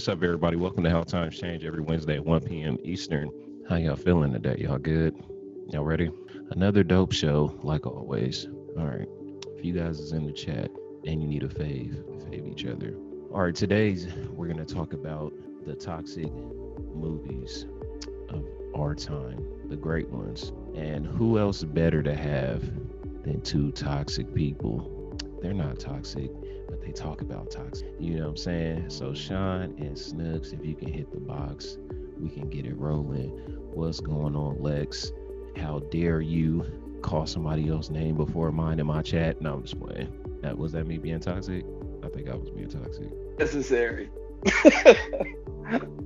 what's up, everybody? Welcome to How Times Change every Wednesday at 1 p.m. Eastern. How y'all feeling today? Y'all good? Y'all ready? Another dope show, like always. All right. If you guys is in the chat and you need a fave each other. All right, today's we're going to talk about the toxic movies of our time, the great ones. And who else better to have than two toxic people? They're not toxic, but they talk about toxic. You know what I'm saying? So Sean and Snooks, if you can hit the box, we can get it rolling. What's going on, Lex? How dare you call somebody else's name before mine in my chat? No, I'm just playing. Was that me being toxic? I think I was being toxic. Necessary.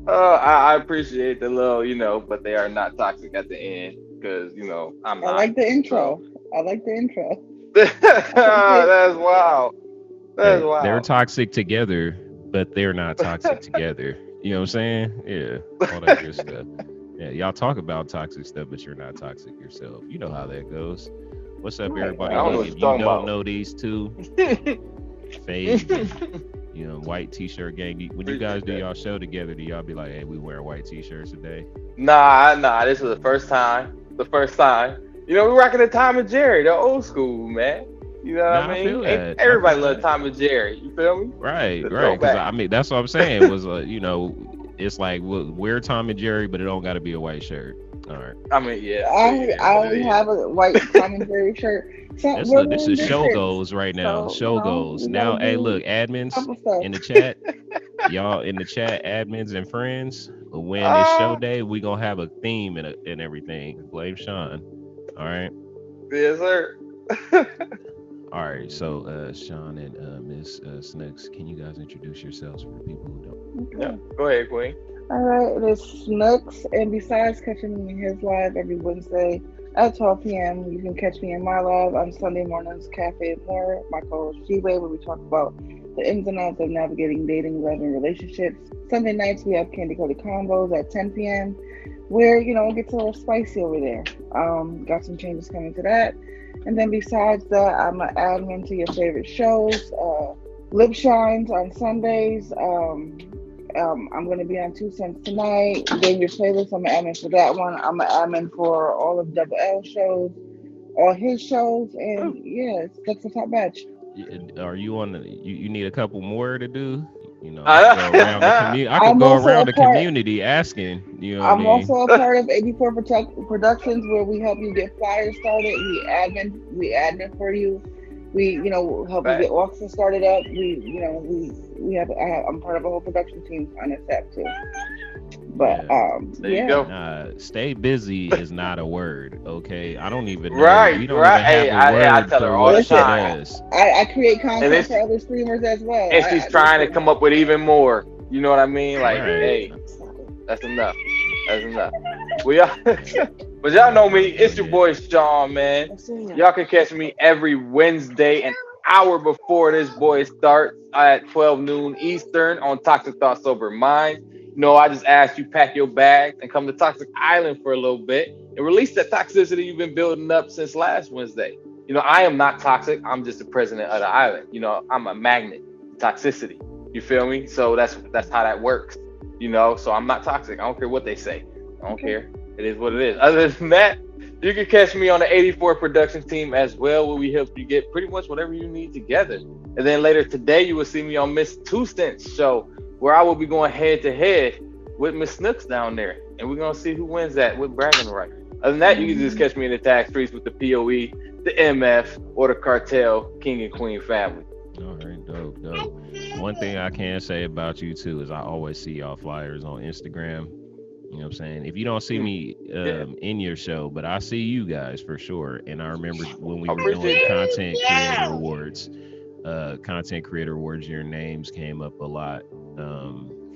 I appreciate the little, but they are not toxic at the end because, I'm not. I like the intro. I like the intro. That's wild. That's wild. They're toxic together, but they're not toxic together. You know what I'm saying? Yeah, all that good stuff. Yeah, y'all talk about toxic stuff, but you're not toxic yourself. You know how that goes. What's up, everybody? If you don't know these two, Fade, white t-shirt gang. When you guys do y'all show together, do y'all be like, hey, we wear white t-shirts today? Nah. This was the first time. We rocking the Tom and Jerry, the old school, man. You know what I mean? Feel that. Everybody loves Tom and Jerry. You feel me? Right. Because that's what I'm saying was, it's like wear Tom and Jerry, but it don't got to be a white shirt. All right. I mean, yeah. I only have a white Tom and Jerry shirt. So this is show goals right now. Show goals. Now, hey, look, admins in the chat, y'all in the chat, admins and friends. When it's show day, we gonna have a theme and everything. Blame Sean. All right. Yes, sir. All right. So, Sean and Miss Snooks, can you guys introduce yourselves for people who don't? Okay. Yeah. Go ahead, Queen. All right, it is Snooks, and besides catching me in his live every Wednesday at 12 p.m., you can catch me in my live on Sunday mornings, Cafe and More, my co-host G-Way, where we talk about the ins and outs of navigating dating, love, and relationships. Sunday nights, we have Candy Coated Combos at 10 p.m., where, it gets a little spicy over there. Got some changes coming to that. And then besides that, I'm an admin to your favorite shows. Lip Shines on Sundays. I'm going to be on 2 Cents tonight. Game Your Playlist, I'm an admin for that one. I'm an admin for all of Double L shows, all his shows, and that's the top batch. Are you on you need a couple more to do? I can go around the community. I can go around the community asking. I'm also a part of 84 Productions, where we help you get flyers started. We admin for you. We help you get auctions started up. I'm part of a whole production team on this app too. But there you go. Stay busy is not a word, okay? I don't even know. Right, we don't right. Even have a word I tell her all the time. I create content for other streamers as well. And she's trying to come up with even more. You know what I mean? Like, hey, that's enough. But y'all know me. It's your boy Sean, man. Y'all can catch me every Wednesday, an hour before this boy starts at 12 noon Eastern on Toxic Thoughts Sober Minds. I just asked you pack your bags and come to Toxic Island for a little bit and release that toxicity you've been building up since last Wednesday. I am not toxic. I'm just the president of the island. I'm a magnet. Toxicity. You feel me? So that's how that works. So I'm not toxic. I don't care what they say. I don't care. It is what it is. Other than that, you can catch me on the 84 production team as well, where we help you get pretty much whatever you need together. And then later today, you will see me on Miss 2 Cents show, where I will be going head to head with Miss Snooks down there. And we're going to see who wins that with bragging rights. Other than that, you can just catch me in the tag streets with the POE, the MF, or the Cartel, King and Queen family. All right, dope. One thing I can say about you, too, is I always see y'all flyers on Instagram. You know what I'm saying? If you don't see me in your show, but I see you guys for sure. And I remember when we were doing Content Creator Awards, your names came up a lot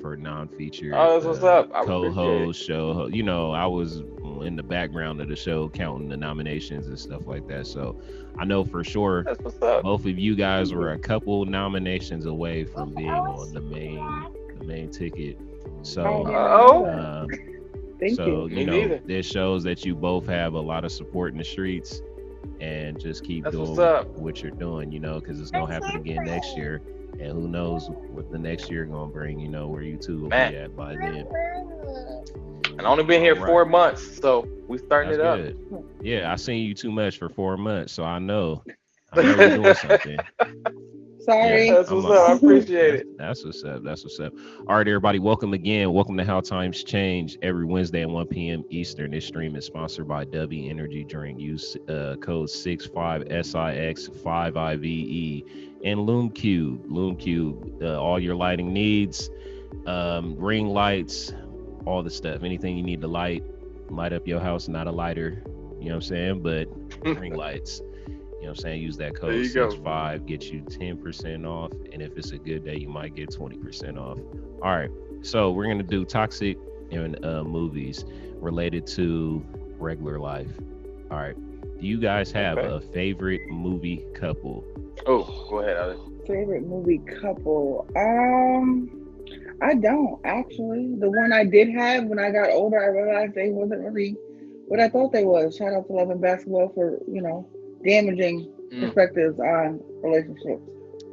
for non-featured that's what's up. co-host, show. I was in the background of the show counting the nominations and stuff like that. So I know for sure that's what's up. Both of you guys were a couple nominations away from being on the main ticket. So, Thank you. This shows that you both have a lot of support in the streets, and just keep doing what you're doing, because it's gonna happen again next year. And who knows what the next year gonna bring, where you two will be at by then. And I only been here 4 months, so we starting That's it up. Good. Yeah, I seen you too much for 4 months, so I know we're doing something. Sorry. That's what's up. I appreciate it. That's what's up. That's what's up. All right, everybody, welcome again. Welcome to How Times Change. Every Wednesday at 1 p.m. Eastern. This stream is sponsored by W Energy Drink. Use code 65SIX5IVE and Loom Cube. Loom Cube. All your lighting needs, ring lights, all the stuff. Anything you need to light up your house. Not a lighter, you know what I'm saying? But ring lights. You know what I'm saying? Use that code 65, get you 10% off. And if it's a good day, you might get 20% off. All right. So we're going to do toxic in movies related to regular life. All right. Do you guys have a favorite movie couple? Oh, go ahead, Alex. Favorite movie couple? I don't actually. The one I did have when I got older, I realized they wasn't really what I thought they was. Shout out to Love and Basketball for, damaging perspectives on relationships.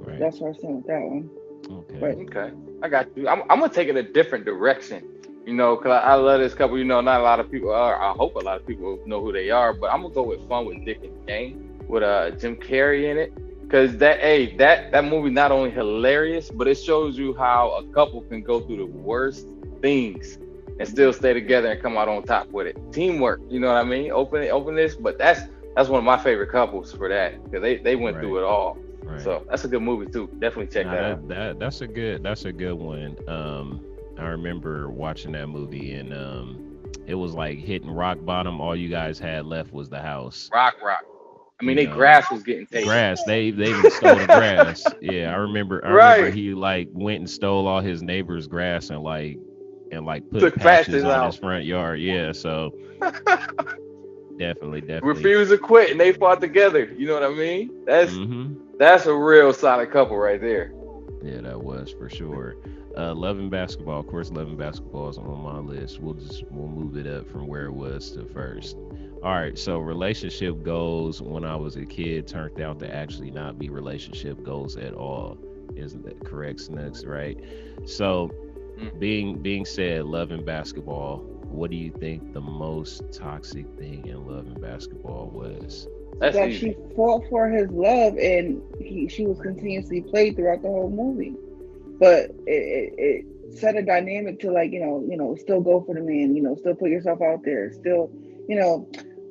Right. That's where I stand with that one. Okay. I got you. I'm gonna take it a different direction, because I love this couple. Not a lot of people are. I hope a lot of people know who they are, but I'm gonna go with Fun with Dick and Jane with Jim Carrey in it, because that movie not only hilarious, but it shows you how a couple can go through the worst things and still stay together and come out on top with it. Teamwork, you know what I mean? Openness, but that's one of my favorite couples for that, because they went through it all. Right. So that's a good movie too. Definitely check that out. That's a good one. I remember watching that movie, and it was like hitting rock bottom. All you guys had left was the house. Rock. I mean, grass was getting taken. Grass. They even stole the grass. Yeah, I remember he went and stole all his neighbors' grass and put patches on his front yard. Yeah, so. Definitely. Refused to quit, and they fought together. You know what I mean? That's a real solid couple right there. Yeah, that was for sure. Love and Basketball. Of course, Love and Basketball is on my list. We'll move it up from where it was to first. All right, so relationship goals when I was a kid turned out to actually not be relationship goals at all. Isn't that correct, Snooks? Right? So, being said, Love and Basketball. What do you think the most toxic thing in Love and Basketball was? That she fought for his love, and she was continuously played throughout the whole movie. But it set a dynamic to still go for the man, still put yourself out there, still,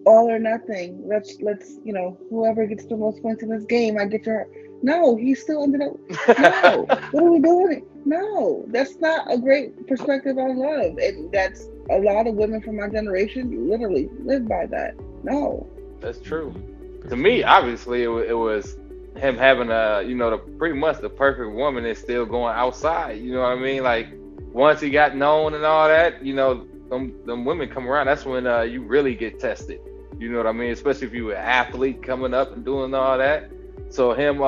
all or nothing. Let's whoever gets the most points in this game, I get your. No, he still ended up. No, what are we doing? No, that's not a great perspective on love, and that's a lot of women from my generation literally live by that. No, that's true. To me, obviously, it was him having pretty much the perfect woman is still going outside. You know what I mean? Like once he got known and all that, them women come around. That's when you really get tested. You know what I mean? Especially if you were an athlete coming up and doing all that. So him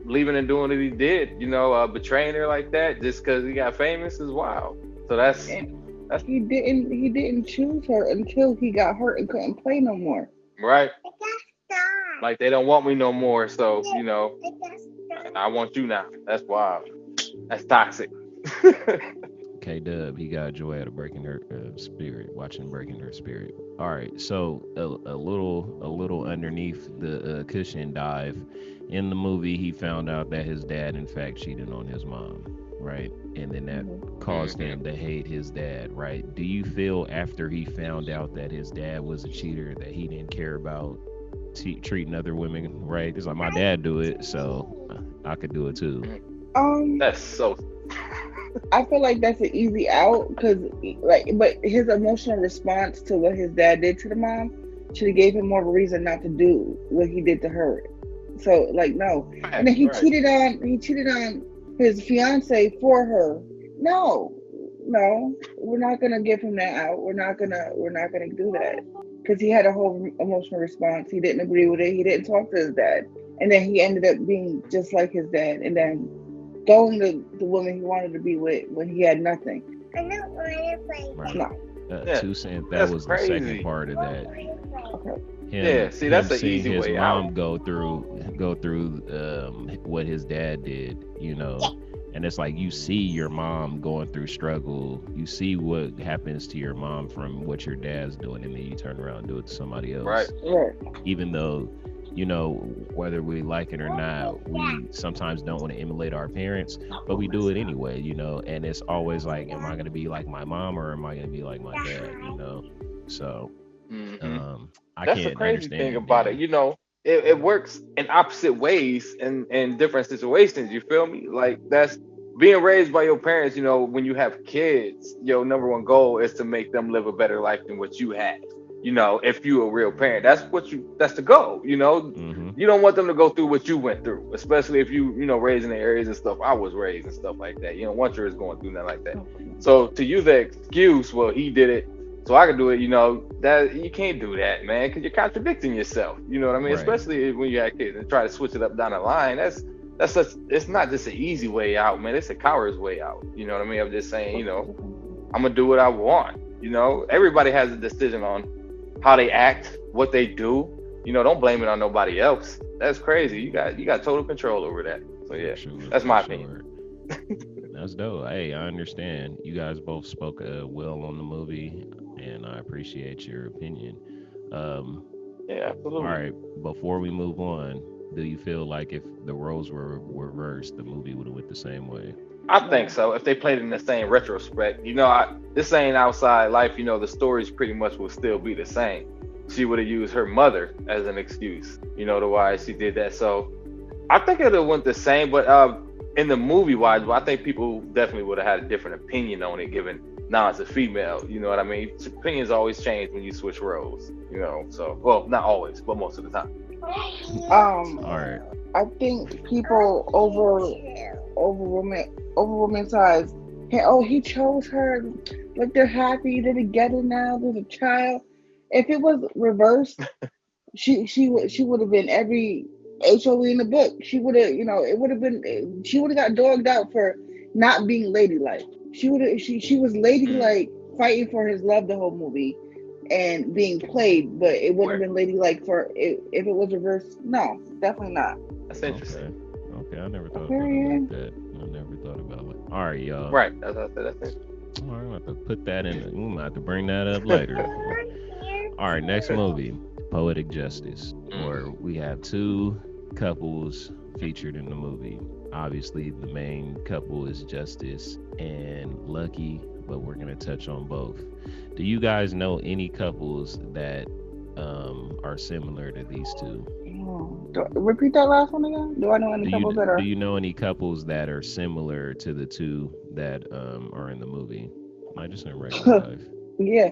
leaving and doing what he did, betraying her like that just because he got famous is wild. So that's he didn't choose her until he got hurt and couldn't play no more. Right. Like they don't want me no more, so I want you now. That's wild. That's toxic. K-Dub, he got joy out of breaking her spirit, watching breaking her spirit. All right, so a little underneath the cushion dive. In the movie, he found out that his dad, in fact, cheated on his mom, right? And then that caused him to hate his dad, right? Do you feel after he found out that his dad was a cheater that he didn't care about treating other women right? It's like my dad do it, so I could do it too. That's so. I feel like that's an easy out because, but his emotional response to what his dad did to the mom should have gave him more of a reason not to do what he did to her. So, no. And then he cheated on his fiance for her. No, we're not gonna give him that out. We're not gonna do that because he had a whole emotional response. He didn't agree with it. He didn't talk to his dad, and then he ended up being just like his dad, and then going to the woman he wanted to be with when he had nothing. I don't want to play. Right. No. 2 cents. That was crazy. The second part of that. Okay. him see, that's an seeing easy his way mom out. go through what his dad did, and it's like you see your mom going through struggle, you see what happens to your mom from what your dad's doing, and then you turn around and do it to somebody else. Right. Even though, whether we like it or not, we sometimes don't want to emulate our parents, but we do it anyway, and it's always like, am I going to be like my mom or am I going to be like my dad, so I That's the can't crazy understand thing about it. It works in opposite ways in different situations. You feel me? Like that's being raised by your parents. When you have kids, your number one goal is to make them live a better life than what you had. If you're a real parent, that's the goal. You don't want them to go through what you went through, especially if you raised in the areas and stuff I was raised and stuff like that. You don't want yours going through nothing like that. So to use the excuse, well, he did it, so I can do it. That you can't do that, man, because you're contradicting yourself. You know what I mean? Right. Especially when you have kids and try to switch it up down the line. It's not just an easy way out, man. It's a coward's way out. You know what I mean? I'm just saying, I'm gonna do what I want. Everybody has a decision on how they act, what they do. Don't blame it on nobody else. That's crazy. You got total control over that. So yeah, that's my opinion. That's dope. Hey, I understand. You guys both spoke well on the movie, and I appreciate your opinion. Yeah, absolutely. All right, before we move on, do you feel like if the roles were reversed, the movie would have went the same way? I think so. If they played in the same retrospect, this ain't outside life. The stories pretty much will still be the same. She would have used her mother as an excuse, to why she did that. So I think it would have went the same, but in the movie wise, I think people definitely would have had a different opinion on it, given now it's a female. You know what I mean? Opinions always change when you switch roles. So well, not always, but most of the time. All right. I think people romanticize. Hey, oh, he chose her. Like they're happy, they're together now. There's a child. If it was reversed, she would have been every HOE in the book. She would have, it would have been. She would have got dogged out for not being ladylike. She was ladylike, fighting for his love the whole movie, and being played. But it wouldn't have been ladylike if it was reversed. No, definitely not. That's interesting. Okay, I never thought about it like that. I never thought about it. All right, y'all. Right, that's it. All right, I'm going to put that in. I'm going to have to bring that up later. All right, next movie, Poetic Justice, where we have two couples featured in the movie. Obviously, the main couple is Justice and Lucky, but we're going to touch on both. Do you guys know any couples that are similar to these two? Repeat that last one again. Do I know any couples that are? Do you know any couples that are similar to the two that are in the movie? I just in regular life. Yeah.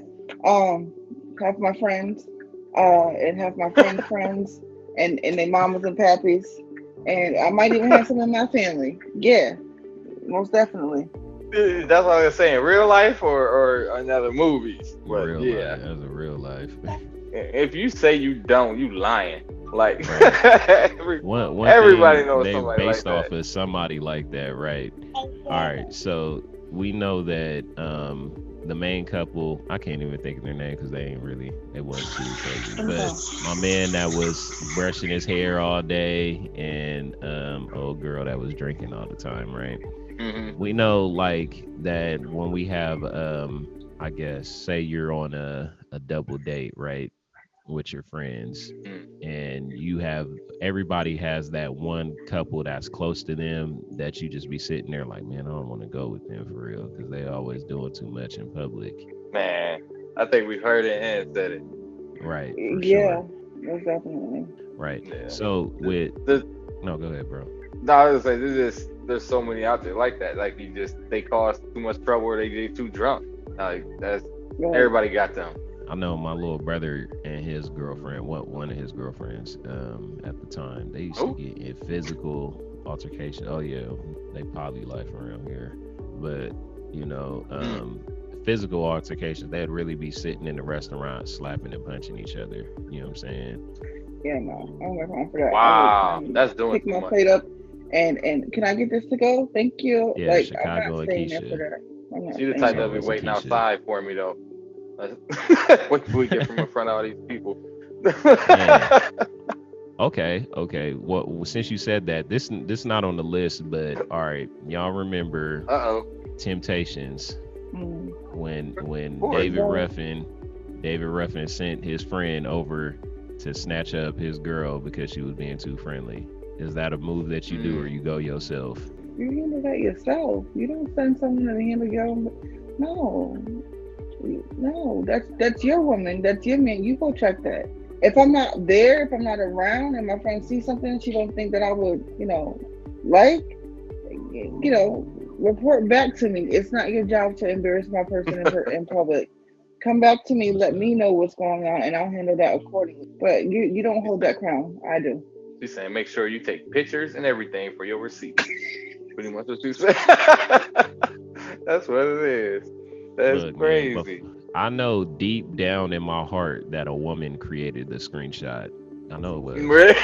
Half my friends, and half my friends' friends, and their mamas and pappies, and I might even have some in my family. Yeah, most definitely. That's what I was saying. Real life or another movies? But real yeah, life. That's a real life. If you say you don't, you lying. Like one everybody knows they somebody based like off that. of somebody like that, right? All right, so we know that the main couple, I can't even think of their name because they wasn't too crazy. But my man that was brushing his hair all day and old girl that was drinking all the time, right? Mm-hmm. We know like that when we have I guess say you're on a double date, right? With your friends, and everybody has that one couple that's close to them that you just be sitting there like, man, I don't want to go with them for real because they always doing too much in public. Man, I think we heard it and said it. Right. Yeah, most definitely. Right. Yeah. So no, go ahead, bro. No, I was like, there's so many out there like that. Like they cause too much trouble or they get too drunk. Like everybody got them. I know my little brother and his girlfriend, one of his girlfriends, at the time, they used to get in physical altercation. Oh yeah, they poly life around here, but physical altercations, they'd really be sitting in the restaurant slapping and punching each other. You know what I'm saying? Yeah, no, I'm not going for that. Wow, that's doing pick too my much. plate up and can I get this to go? Thank you. Yeah, like Chicago I'm not and staying there Keisha. for that. She the type that be Keisha. waiting outside for me though. What can we get from in front of all these people? Okay. Well, since you said that, this not on the list, but all right, y'all remember Temptations when David Ruffin sent his friend over to snatch up his girl because she was being too friendly. Is that a move that you do, or you go yourself? You handle that yourself. You don't send someone to handle your own. No, that's your woman. That's your man. You go check that. If I'm not there, if I'm not around, and my friend sees something she don't think that I would, like, report back to me. It's not your job to embarrass my person in public. Come back to me. Let me know what's going on, and I'll handle that accordingly. But you don't hold that crown. I do. She's saying make sure you take pictures and everything for your receipt. Pretty much what she said. That's what it is. That's crazy. Man, I know deep down in my heart that a woman created the screenshot. I know it was. Really?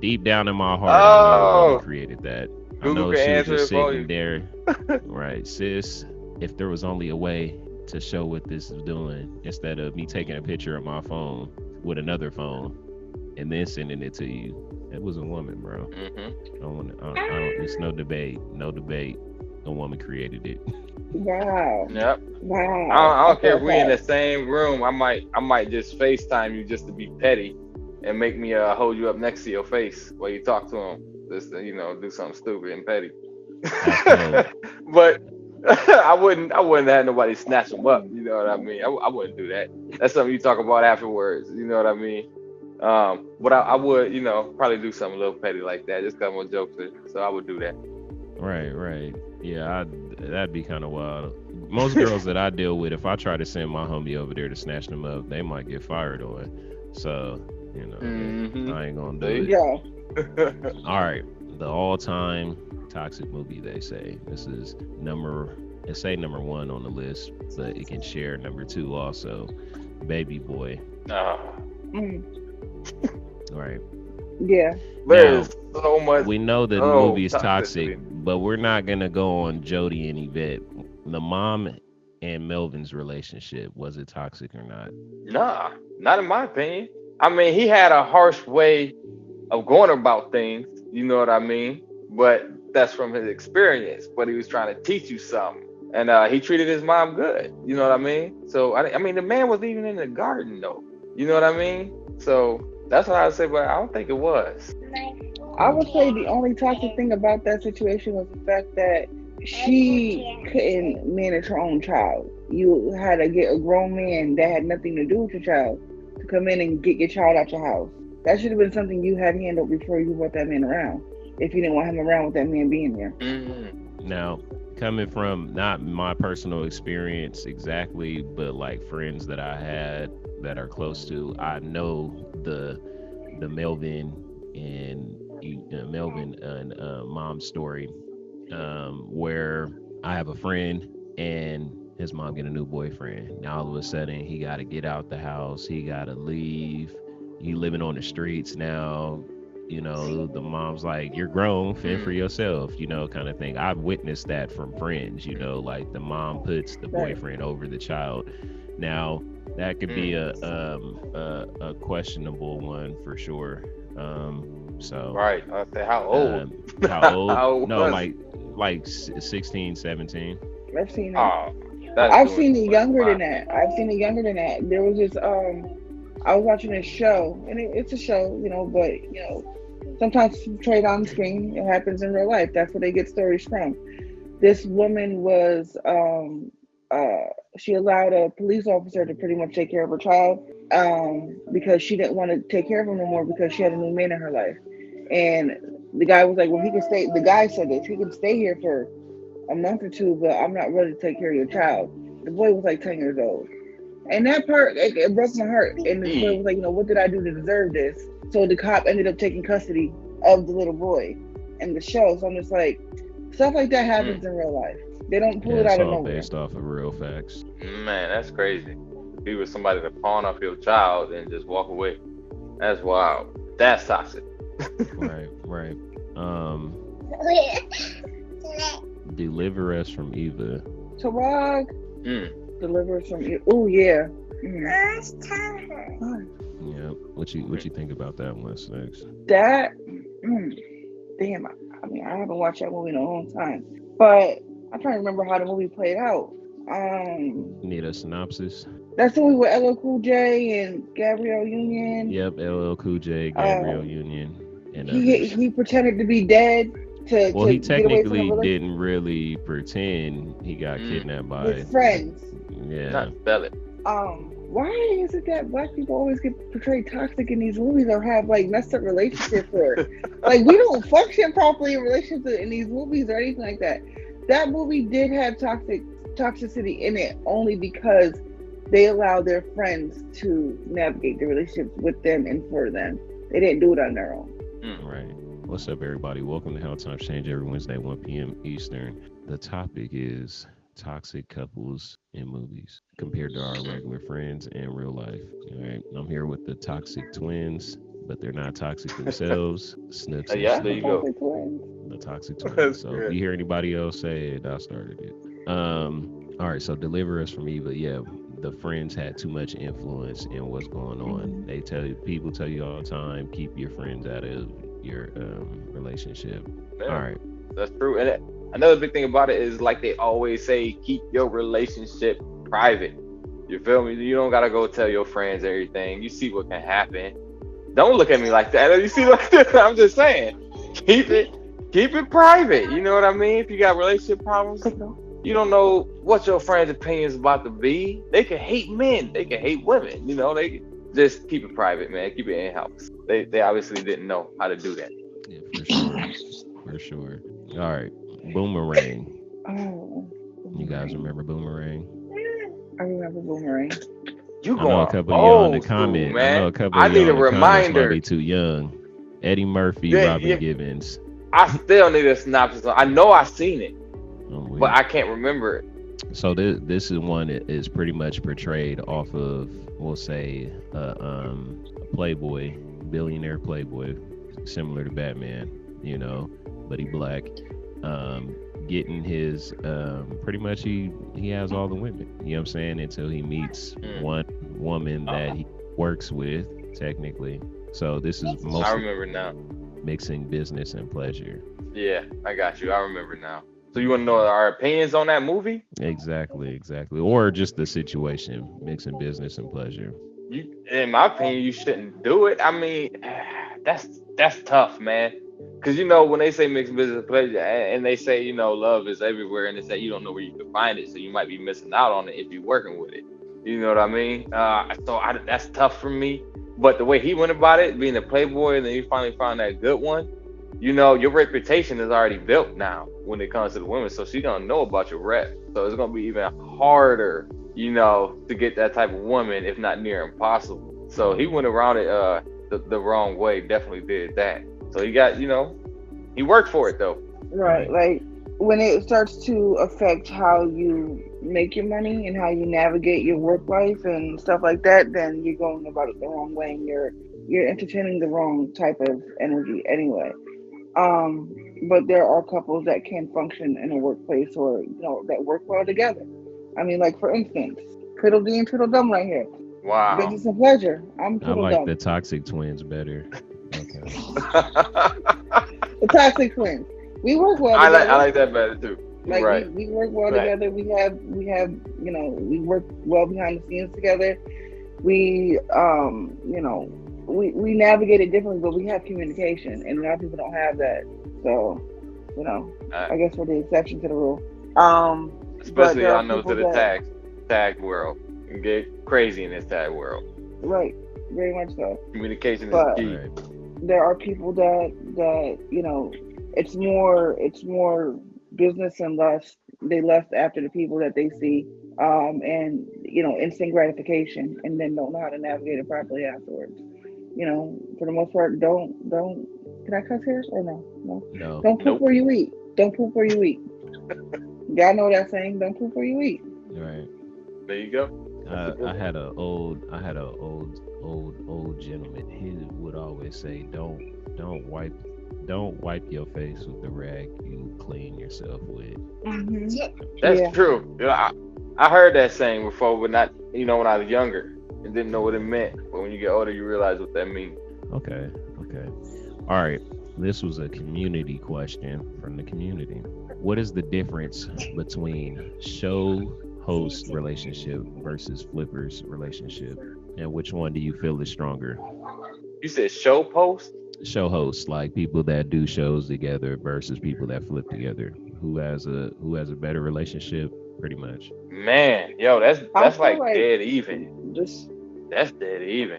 Deep down in my heart, I know a woman created that. Google I know she was just sitting sitting there. Right, sis, if there was only a way to show what this is doing, instead of me taking a picture of my phone with another phone and then sending it to you, it was a woman, bro. It's no debate. A woman created it. Wow. Yep. Wow. I don't care if we're in the same room. I might just FaceTime you just to be petty and make me hold you up next to your face while you talk to him. Just to, do something stupid and petty. But I wouldn't have nobody snatch them up. You know what I mean? I wouldn't do that. That's something you talk about afterwards. You know what I mean? But I would, probably do something a little petty like that. Just come on jokes. So I would do that. Right. Yeah, that'd be kind of wild. Most girls that I deal with, if I try to send my homie over there to snatch them up, they might get fired on. So, I ain't gonna do it. Yeah. All right. The all-time toxic movie, they say. This is number 1 on the list, but it can share number 2 also. Baby Boy. Right. Yeah. There's so much. We know that the movie is toxic, but we're not gonna go on Jody and Yvette. The mom and Melvin's relationship, was it toxic or not? Nah, not in my opinion. I mean, he had a harsh way of going about things, you know what I mean? But that's from his experience. But he was trying to teach you something. And he treated his mom good, you know what I mean? So, I mean, the man was even in the garden, though. You know what I mean? So, that's what I would say, but I don't think it was. I would say the only toxic thing about that situation was the fact that she couldn't manage her own child. You had to get a grown man that had nothing to do with your child to come in and get your child out your house. That should have been something you had handled before you brought that man around, if you didn't want him around with that man being there. Mm-hmm. Now, coming from not my personal experience exactly, but like friends that I had that are close to, I know the Melvin and mom story, where I have a friend and his mom get a new boyfriend. Now all of a sudden he got to get out the house, he got to leave, he living on the streets now. The mom's like, you're grown, fend for yourself, kind of thing. I've witnessed that from friends, like the mom puts the boyfriend over the child. Now that could be a questionable one for sure. So right. I say how old? How old? How old No, was like 16, 17. I've seen it. I've seen it younger than that. There was this I was watching a show, and it's a show, but sometimes portrayed on screen, it happens in real life. That's where they get stories from. This woman was she allowed a police officer to pretty much take care of her child because she didn't want to take care of him no more because she had a new man in her life. And the guy was like, well, he can stay. The guy said this, he can stay here for a month or two, but I'm not ready to take care of your child. The boy was like 10 years old. And that part, it broke my heart. And the boy was like, what did I do to deserve this? So the cop ended up taking custody of the little boy in the show. So I'm just like, stuff like that happens in real life. They don't pull it out of nowhere. Based off of real facts. Man, that's crazy. Be with somebody to pawn off your child and just walk away. That's wild. That's toxic. Right. Deliver us from Eva. Tawag. Deliver us from Eva. Oh yeah. Yeah. What you think about that one, Snooks? That, damn. I mean, I haven't watched that movie in a long time, but I'm trying to remember how the movie played out. Need a synopsis? That's the movie with LL Cool J and Gabrielle Union. Yep, LL Cool J, Gabrielle Union, and he others. he pretended to be dead to He get away from the technically relationship. didn't really pretend. He got kidnapped by His friends. Yeah. Not spell it. Why is it that black people always get portrayed toxic in these movies or have like messed up relationships or like we don't function properly in relationships in these movies or anything like that? That movie did have toxicity in it only because they allowed their friends to navigate the relationships with them and for them. They didn't do it on their own. Right. What's up, everybody? Welcome to How Times Change every Wednesday, 1 p.m. Eastern. The topic is toxic couples in movies compared to our regular friends in real life. All right. I'm here with the toxic twins, but they're not toxic themselves. Snooks and Yeah, Snoop, there you go. the toxic That's twins. So good. if you hear anybody else say it, I started it. All right. So deliver us from evil. Yeah. The friends had too much influence in what's going on. People tell you all the time, keep your friends out of your relationship. Yeah, All right. that's true. And another big thing about it is like they always say, keep your relationship private. You feel me? You don't gotta go tell your friends everything. You see what can happen. Don't look at me like that. You see what I'm just saying. Keep it private. You know what I mean? If you got relationship problems, you don't know what your friends' opinion is about to be. They can hate men. They can hate women. You know, they just keep it private, man. Keep it in-house. They obviously didn't know how to do that. Yeah, for sure. For sure. All right. Boomerang. Oh. You guys remember Boomerang? I remember Boomerang. You I know a going couple of y'all in the old school, comment. man. I know a couple I of need y'all a in the comments might reminder. be too young. Eddie Murphy, Yeah, Robin yeah. Givens. I still need a synopsis. I know I seen it, I'm weird. but I can't remember it. So this is one that is pretty much portrayed off of, we'll say, a playboy, billionaire playboy, similar to Batman, you know, but he black. Getting his pretty much he has all the women, you know what I'm saying, until he meets one woman that he works with technically. So this is I mostly remember now. mixing business and pleasure. Yeah, I got you. I remember now. So you want to know our opinions on that movie? Exactly. Or just the situation, mixing business and pleasure. In my opinion, you shouldn't do it. I mean, that's tough, man. Because you know when they say mixed business and pleasure, and they say love is everywhere, and they say you don't know where you can find it, so you might be missing out on it if you're working with it. You know what I mean? That's tough for me. But the way he went about it, being a playboy, and then you finally found that good one, your reputation is already built now when it comes to the women. So she's gonna know about your rep. So it's gonna be even harder, to get that type of woman, if not near impossible. So he went around it the wrong way. Definitely did that. So he got, he worked for it though. Right. Like when it starts to affect how you make your money and how you navigate your work life and stuff like that, then you're going about it the wrong way and you're entertaining the wrong type of energy anyway. But there are couples that can function in a workplace or that work well together. I mean, like for instance, Tweedledee and Tweedledum right here. Wow. Business and pleasure. I'm I like Tweedledum. the toxic twins better. Okay. The toxic twins. We work well I together. like that better too. Like Right. we work well Right. together. We have we work well behind the scenes together. We we navigate it differently, but we have communication, and a lot of people don't have that. So I guess we're the exception to the rule. Especially there are y'all know to people the tag world. You get crazy in this tag world. Right, very much so. Communication But- is key. Right. There are people that it's more business and less they lust after the people that they see, and instant gratification, and then don't know how to navigate it properly afterwards. For the most part, don't. Can I cuss here or no? No. Don't poop Nope. where you eat. Don't poop where you eat. Y'all know that saying. Don't poop where you eat. Right. There you go. I had a old gentleman. He would always say, "Don't wipe Don't wipe your face with the rag you clean yourself with. Mm-hmm. That's Yeah. true. I heard that saying before, but not when I was younger and didn't know what it meant. But when you get older, you realize what that means. Okay. Okay. All right. This was a community question from the community. What is the difference between show host relationship versus flippers relationship? And which one do you feel is stronger? You said show post? Show hosts, like people that do shows together versus people that flip together. Who has a better relationship, pretty much. Man, yo, that's I that's feel like like dead even. just That's dead even.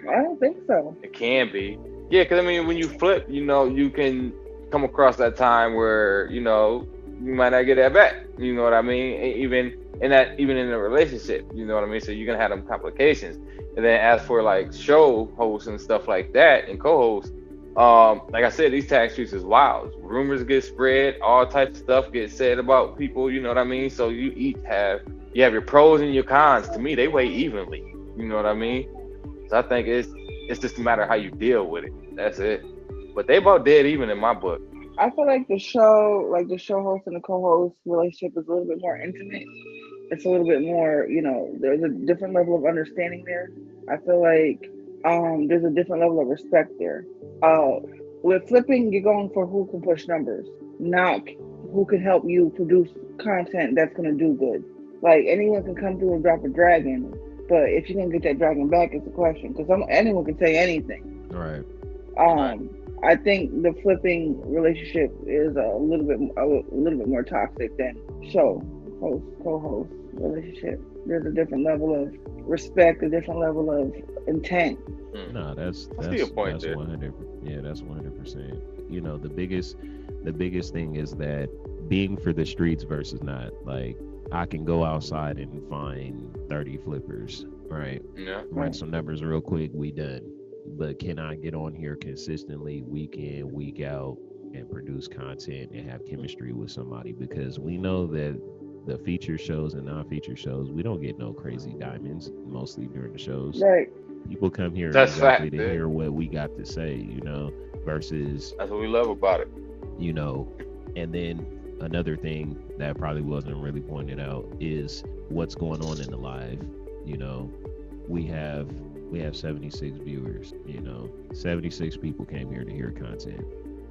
I don't think so. It can be. Yeah, because I mean, when you flip, you can come across that time where you might not get that back. You know what I mean? Even in a relationship, you know what I mean. So you're gonna have them complications. And then as for like show hosts and stuff like that and co-hosts, like I said, these tag streets is wild. Rumors get spread, all types of stuff gets said about people. You know what I mean? So you have your pros and your cons. To me, they weigh evenly. You know what I mean? So I think it's just a matter of how you deal with it. That's it. But they both dead even in my book. I feel like the show host and the co-host relationship is a little bit more intimate. It's a little bit more, there's a different level of understanding there. I feel like there's a different level of respect there. Uh, with flipping, you're going for who can push numbers, not who can help you produce content that's gonna do good. Like anyone can come through and drop a dragon, but if you're gonna get that dragon back is the question. Because anyone can say anything. All right. Right. I think the flipping relationship is a little bit more toxic than show host co-host relationship. There's a different level of respect, a different level of intent. No, that's I see your point that's there. 100. Yeah, that's 100%. The biggest thing is that being for the streets versus not. Like, I can go outside and find 30 flippers, right? Yeah. Run some numbers real quick, we done. But can I get on here consistently, week in, week out, and produce content and have chemistry with somebody? Because we know that the feature shows and non-feature shows, we don't get no crazy diamonds mostly during the shows. Right. People come here That's exactly fact, to dude. hear what we got to say, versus, That's what we love about it. you know, and then another thing that probably wasn't really pointed out is what's going on in the live. You know, we have 76 viewers, 76 people came here to hear content,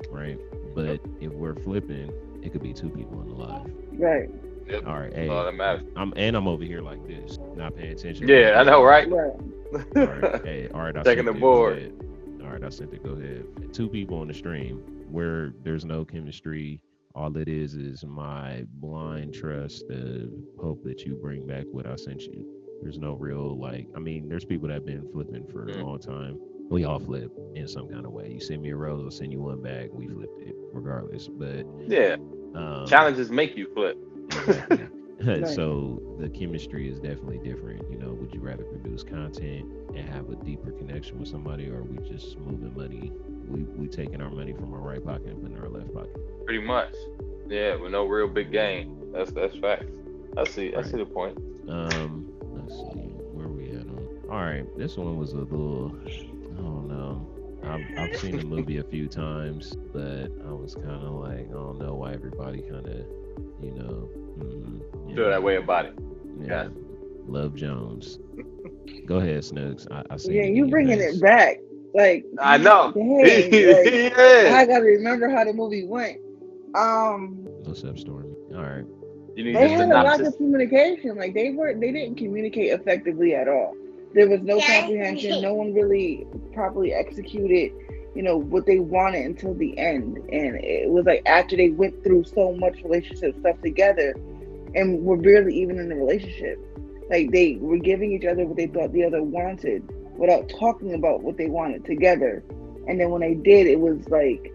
right? But if we're flipping, it could be two people in the live. Right. Yep. All right, That's hey, all that matters. I'm over here like this, not paying attention. Yeah, I know, right? Right. All right, hey, all right, I Checking sent the it, go board. ahead. All right, I sent it. Go ahead. Two people on the stream where there's no chemistry. All it is my blind trust, the hope that you bring back what I sent you. There's no real there's people that have been flipping for a long time. We all flip in some kind of way. You send me a rose, I'll send you one back. We flipped it regardless. But Yeah. Challenges make you flip. exactly. Right. So the chemistry is definitely different. Would you rather produce content and have a deeper connection with somebody, or are we just moving money? We taking our money from our right pocket and putting it in our left pocket. Pretty much. Yeah, with no real big gain. That's facts. I see the point. Let's see where we at on. All right, this one was a little. I don't know. I've seen the movie a few times, but I was kind of like, I don't know why everybody kind of, Feel that way about it. Yeah. Love Jones. Go ahead, Snooks. I see. Yeah, you bringing it back. Like I know. dang, like, Yeah. I gotta remember how the movie went. What's up, Stormy? All right. You need They the had a lack synopsis. of communication. Like they didn't communicate effectively at all. There was no comprehension. No one really properly executed, what they wanted until the end. And it was like after they went through so much relationship stuff together, and were barely even in a relationship. Like they were giving each other what they thought the other wanted without talking about what they wanted together. And then when they did, it was like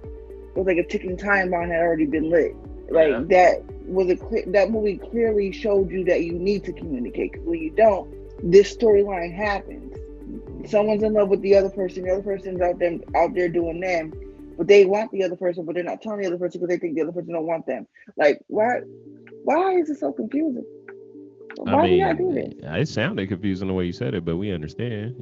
a ticking time bomb had already been lit. Like that movie clearly showed you that you need to communicate, because when you don't, this storyline happens. Someone's in love with the other person person's out there doing them, but they want the other person, but they're not telling the other person because they think the other person don't want them. Like why is it so confusing? Why do you gotta do this? It sounded confusing the way you said it, but we understand,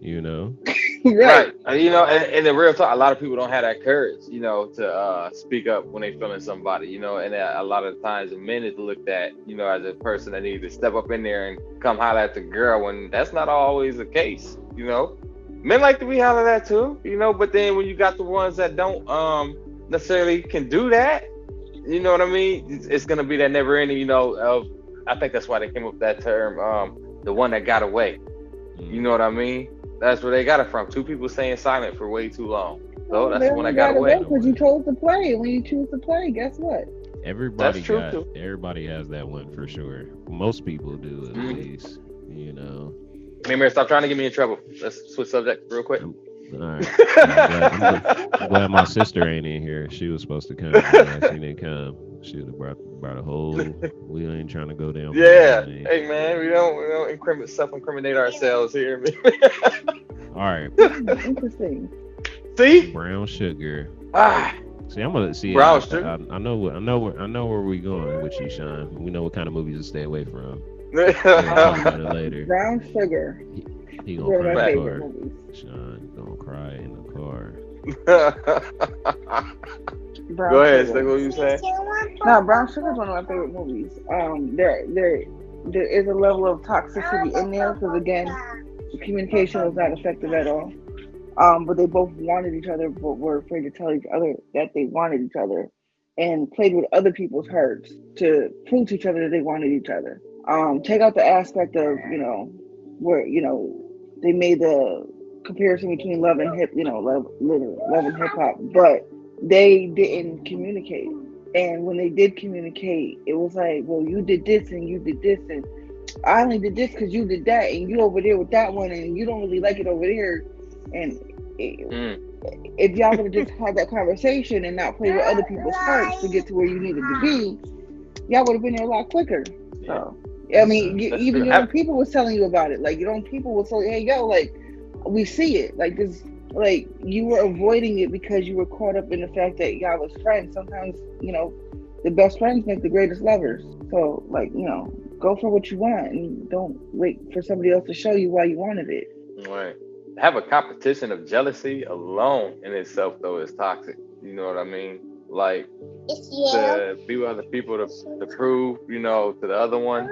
Right. You know, and the real talk, a lot of people don't have that courage, you know, to speak up when they feeling somebody, you know, and a lot of times the men is looked at, you know, as a person that needs to step up in there and come holler at the girl, when that's not always the case, you know. Men like to be hollered at too, you know, but then when you got the ones that don't necessarily can do that, you know what I mean? It's gonna be that never ending, you know, of I think that's why they came up with that term, the one that got away. You know what I mean? That's where they got it from. Two people staying silent for way too long. So that's the one that got away. Because you chose to play. When you choose to play, guess what? Everybody has that one for sure. Most people do at least, you know. Hey, Mary, stop trying to get me in trouble. Let's switch subject real quick. All right. I'm glad my sister ain't in here. She was supposed to come. She didn't come. She would have brought a whole. We ain't trying to go down. Yeah. Hey man, we don't self-incriminate ourselves here. All right. Interesting. See? Brown sugar. Ah. See, I'm gonna see. Brown sugar. I know where we going with you, Sean. We know what kind of movies to stay away from. Later. Brown sugar. He gonna cry in the car. Sean gonna cry in the car. Go ahead, say what you say. No, Brown Sugar is one of my favorite movies. There is a level of toxicity in there because again, the communication was not effective at all. But they both wanted each other, but were afraid to tell each other that they wanted each other, and played with other people's hurts to prove to each other that they wanted each other. Take out the aspect of where they made the comparison between love and hip and hip hop, but they didn't communicate. And when they did communicate, it was like, well, you did this and you did this, and I only did this because you did that, and you over there with that one, and you don't really like it over there. And if y'all would have just had that conversation and not play with other people's hearts to get to where you needed to be, y'all would have been there a lot quicker. So, I mean, even your own people was telling you about it. Like, your own people was saying, hey, yo, like, we see it. Like, this, like, you were avoiding it because you were caught up in the fact that y'all was friends. Sometimes, the best friends make the greatest lovers. So, like, go for what you want and don't wait for somebody else to show you why you wanted it. Right. Have a competition of jealousy alone in itself, though, is toxic. You know what I mean? Like, to be with other people to prove, to the other one,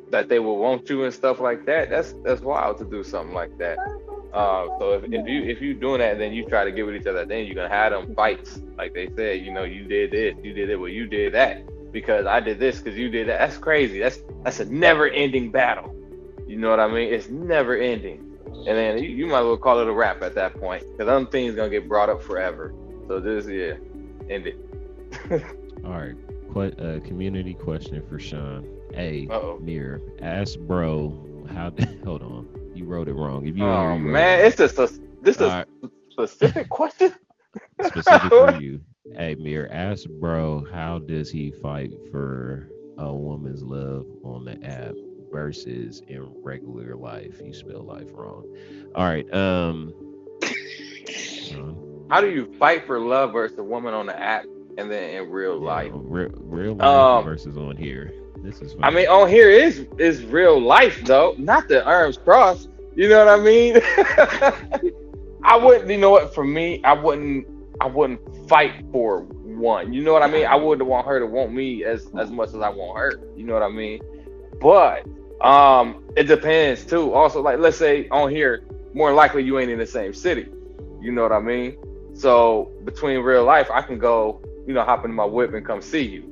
that they will want you and stuff like that. That's wild to do something like that. So if you doing that, and then you try to get with each other, then you're gonna have them fights. Like they said, you did this, you did it, well, you did that because I did this because you did that. That's crazy. That's a never-ending battle. You know what I mean? It's never ending. And then you might as well call it a wrap at that point, because other things gonna get brought up forever. So just end it. All right. Quite a community question for Sean. Hey, Mirror, ask bro how. Hold on, you wrote it wrong. If you man, it's just this is specific question. Specific for you. Hey, Mirror, ask bro how does he fight for a woman's love on the app versus in regular life? You spell life wrong. All right. How do you fight for love versus a woman on the app and then in real life? Real life versus on here. This is funny. I mean, on here is real life though, not the arms crossed. You know what I mean? I wouldn't. You know what? For me, I wouldn't fight for one. You know what I mean? I wouldn't want her to want me as much as I want her. You know what I mean? But it depends too. Also, like, let's say on here, more likely you ain't in the same city. You know what I mean? So between real life, I can go, hop in my whip and come see you,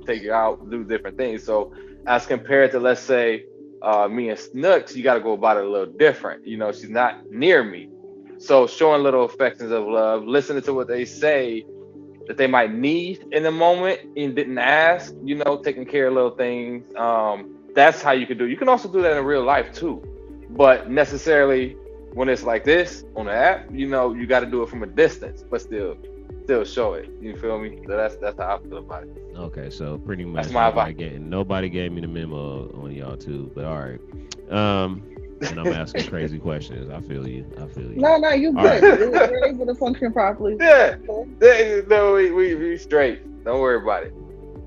take you out, do different things. So as compared to, let's say, me and Snooks, you got to go about it a little different. She's not near me. So showing little affections of love, listening to what they say that they might need in the moment and didn't ask, taking care of little things. That's how you can do it. You can also do that in real life too. But necessarily when it's like this on the app, you got to do it from a distance, but still show it. You feel me? So that's how I feel about it. Okay, so pretty much that's my advice. Nobody gave me the memo on y'all too, but all right. And I'm asking crazy questions. I feel you. No, you good. Right. We're able to function properly. Yeah. No, we straight. Don't worry about it.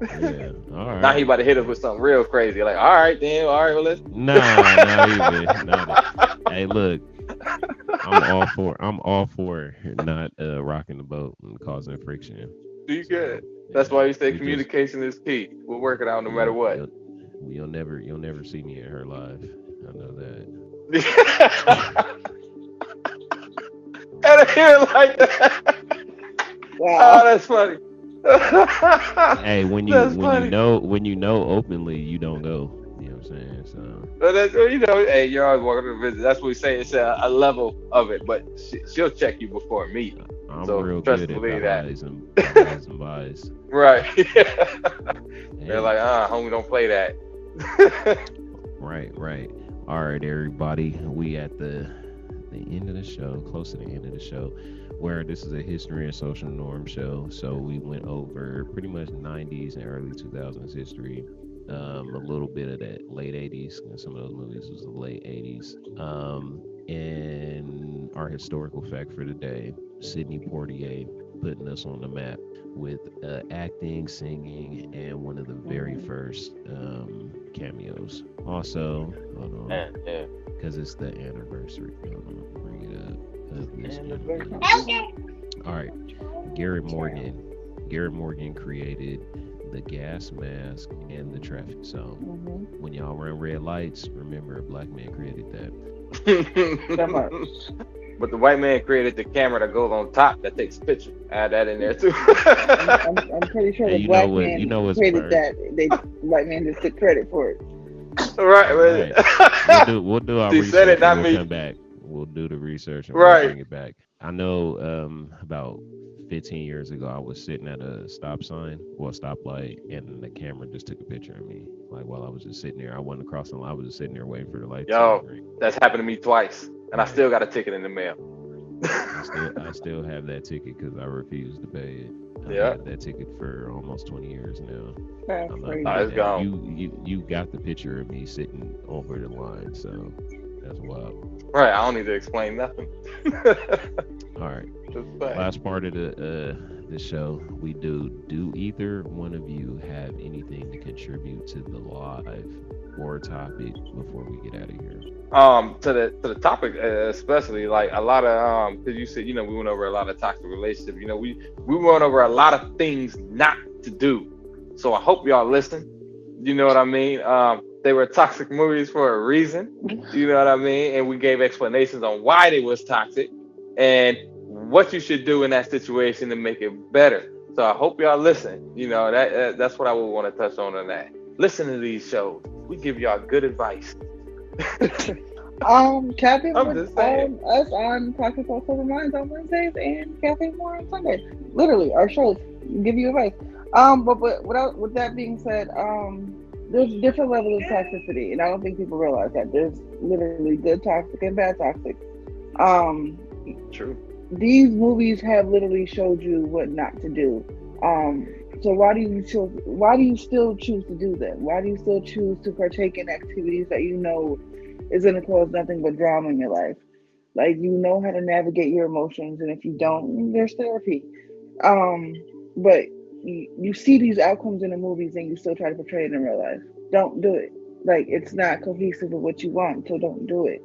Yeah. All right. Now he about to hit us with something real crazy. Like, all right, then, all right, well, let's. Nah, not even. Not. Hey, look, I'm all for not rocking the boat and causing friction. You good. That's Yeah, why you say we just communication is key. We'll work it out no matter what. you'll never see me in her live. I know that. And I hear it like that. Wow. Oh, that's funny. Hey, when That's funny. when you know openly, you don't go. You know what I'm saying? So But that's, you know, hey, you're always welcome to visit. That's what we say. It's a level of it, but she'll check you before me. I'm So real trust good and at believe that. behind some buys. Right. They're Hey, like, homie, don't play that. right. All right, everybody. We at the end of the show, close to the end of the show, where this is a history and social norm show. So we went over pretty much 90s and early 2000s history. A little bit of that late 80s. And some of those movies was the late 80s. And our historical fact for today, Sidney Poitier putting us on the map with acting, singing, and one of the very first cameos. Also, hold on, Yeah. because it's the anniversary. Hold on, bring it up. Of this gentleman. All right, Garrett Morgan. Garrett Morgan created the gas mask and the traffic zone. Mm-hmm. When y'all run red lights, remember a black man created that. So much. But the white man created the camera that goes on top that takes pictures. Add that in there too. I'm pretty sure Hey, the you black know what? man You know what's created first. that. They white man just took credit for it. Right. We'll do our She research said it, not and we'll me. come back. We'll do the research and Right. we'll bring it back. I know about 15 years ago I was sitting at a stop sign or a stoplight and the camera just took a picture of me. Like while I was just sitting there. I wasn't crossing the line, I was just sitting there waiting for the light to Yo, turn green. that's happened to me twice, and I Right. still got a ticket in the mail. I still have that ticket because I refused to pay it. Yeah. I've had that ticket for almost 20 years now. That's I'm not crazy. Oh, it's and gone. you got the picture of me sitting over the line, so that's wild. Right, I don't need to explain nothing. All right, Just say. last part of the show we do either one of you have anything to contribute to the live or topic before we get out of here? To the topic, especially like a lot of because you said, you know, we went over a lot of toxic relationships. You know, we went over a lot of things not to do. So I hope y'all listen. You know what I mean? They were toxic movies for a reason. You know what I mean? And we gave explanations on why they was toxic and what you should do in that situation to make it better. So I hope y'all listen. You know, that's what I would want to touch on that. Listen to these shows. We give y'all good advice. Cafe I'm More, just saying. us on Pocket Talk Sober Minds on Wednesdays and Cafe More on Sundays. Literally, our shows give you advice. But with that being said, there's different levels of toxicity, and I don't think people realize that there's literally good toxic and bad toxic. True. These movies have literally showed you what not to do. So why do you still choose to do them? Why do you still choose to partake in activities that you know is going to cause nothing but drama in your life? Like, you know how to navigate your emotions, and if you don't, there's therapy. But you see these outcomes in the movies and you still try to portray it in real life. Don't do it. Like, it's not cohesive with what you want, so don't do it.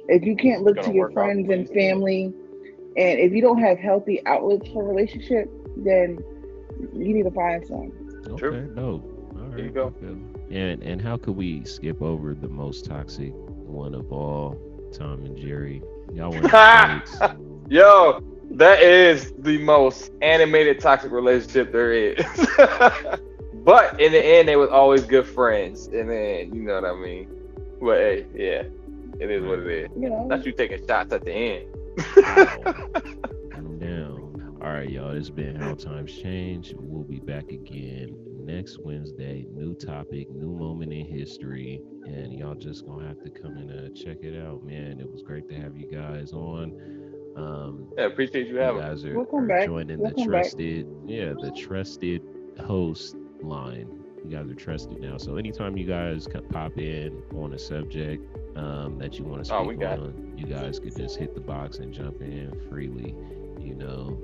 If you can't look to your friends and family, and if you don't have healthy outlets for relationship, then you need to find some. Okay, True. dope. All right. There you go. Okay. And how could we skip over the most toxic one of all, Tom and Jerry? Y'all went on dates. Yo, that is the most animated toxic relationship there is. But in the end, they was always good friends. And then, you know what I mean? But hey, yeah, it is what it is. You know, Not you taking shots at the end. Calm down. All right, y'all. It's been How Times Change. We'll be back again next Wednesday. New topic, new moment in history. And y'all just gonna have to come and check it out, man. It was great to have you guys on. Yeah, appreciate you having me. You guys We'll come are back. joining We'll the come back. trusted host line. You guys are trusted now. So anytime you guys pop in on a subject that you want to speak on, you guys could just hit the box and jump in freely. You know.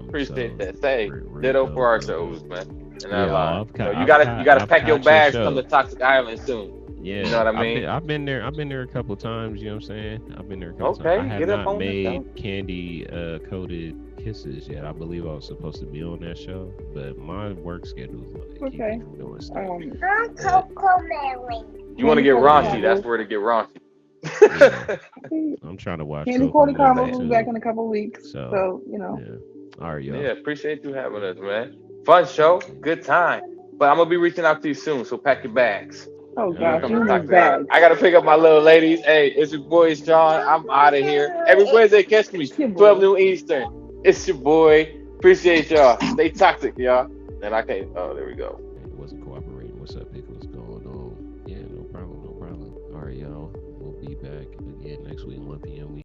Appreciate so that. Say, we're ditto dope, for our real shows, dope. man. And I Yeah, lied. I've So caught, you gotta I've pack your caught your bags, come to show. Toxic Island soon. Yeah, You know what I mean? I've been there. I've been there a couple times. You know what I'm saying? I've been there a couple times. I Okay, have get up not on the made show. candy coated kisses yet. I believe I was supposed to be on that show, but my work schedule is like keep Okay. me from doing stuff. You want to get Candy raunchy? coated That's caramels. where to get raunchy. Yeah, I'm trying to watch Candy Coco coated Melon caramels will be back in too. a couple weeks. So So, you know. yeah. All right, y'all. Yeah, appreciate you having us, man. Fun show, good time. But I'm gonna be reaching out to you soon, so pack your bags. Oh All gosh, Come right. you to need Toxic Island. bags. I gotta pick up my little ladies. Hey, it's your boy Sean. I'm out of here. Every Wednesday, catch me It's your 12 boy. noon Eastern. It's your boy. Appreciate y'all. Stay toxic, y'all. And I can't. Oh, there we go. It wasn't cooperating. What's up, Nick? What's going on? Yeah, no problem. No problem. All right, y'all. We'll be back again next week, 1 p.m.